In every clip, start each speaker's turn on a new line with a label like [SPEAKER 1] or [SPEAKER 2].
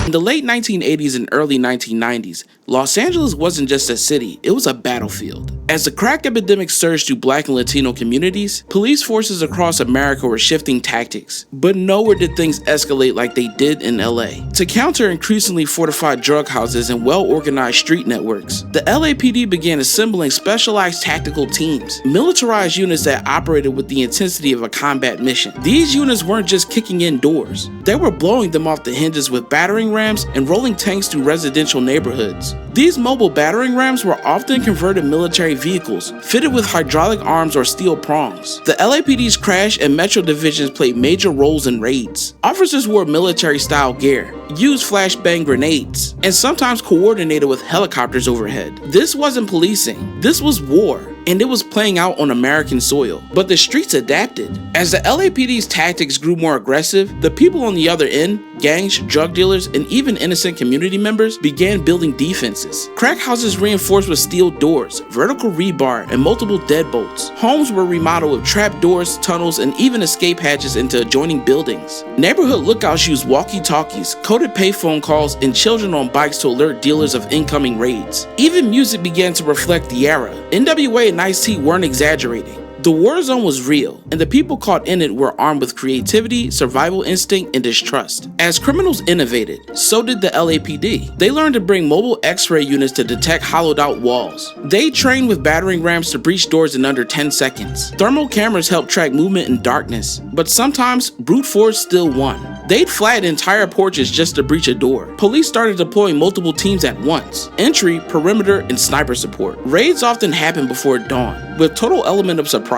[SPEAKER 1] In the late 1980s and early 1990s, Los Angeles wasn't just a city, it was a battlefield. As the crack epidemic surged through Black and Latino communities, police forces across America were shifting tactics, but nowhere did things escalate like they did in LA. To counter increasingly fortified drug houses and well-organized street networks, the LAPD began assembling specialized tactical teams, militarized units that operated with the intensity of a combat mission. These units weren't just kicking in doors, they were blowing them off the hinges with battering rams and rolling tanks through residential neighborhoods. These mobile battering rams were often converted military vehicles, fitted with hydraulic arms or steel prongs. The LAPD's crash and metro divisions played major roles in raids. Officers wore military-style gear, used flashbang grenades, and sometimes coordinated with helicopters overhead. This wasn't policing, this was war, and it was playing out on American soil. But the streets adapted. As the LAPD's tactics grew more aggressive, the people on the other end, gangs, drug dealers, and even innocent community members, began building defenses. Crack houses reinforced with steel doors, vertical rebar, and multiple deadbolts. Homes were remodeled with trap doors, tunnels, and even escape hatches into adjoining buildings. Neighborhood lookouts used walkie-talkies, coded payphone calls, and children on bikes to alert dealers of incoming raids. Even music began to reflect the era. NWA and Ice-T weren't exaggerating. The war zone was real, and the people caught in it were armed with creativity, survival instinct, and distrust. As criminals innovated, so did the LAPD. They learned to bring mobile X-ray units to detect hollowed-out walls. They trained with battering rams to breach doors in under 10 seconds. Thermal cameras helped track movement in darkness, but sometimes brute force still won. They'd flat entire porches just to breach a door. Police started deploying multiple teams at once: entry, perimeter, and sniper support. Raids often happened before dawn, with total element of surprise.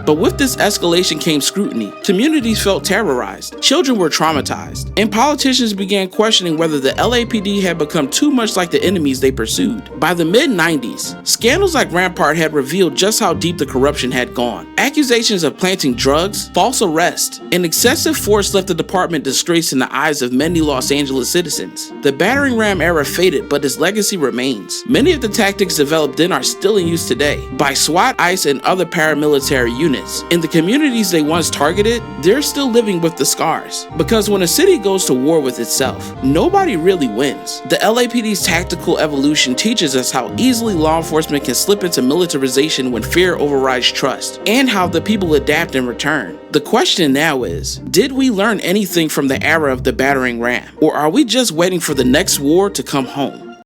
[SPEAKER 1] But with this escalation came scrutiny. Communities felt terrorized, children were traumatized, and politicians began questioning whether the LAPD had become too much like the enemies they pursued. By the mid-90s, scandals like Rampart had revealed just how deep the corruption had gone. Accusations of planting drugs, false arrests, and excessive force left the department disgraced in the eyes of many Los Angeles citizens. The battering ram era faded, but its legacy remains. Many of the tactics developed then are still in use today by SWAT, ICE, and other paramilitary units. In the communities they once targeted, they're still living with the scars. Because when a city goes to war with itself, nobody really wins. The LAPD's tactical evolution teaches us how easily law enforcement can slip into militarization when fear overrides trust, and how the people adapt in return. The question now is, did we learn anything from the era of the battering ram? Or are we just waiting for the next war to come home?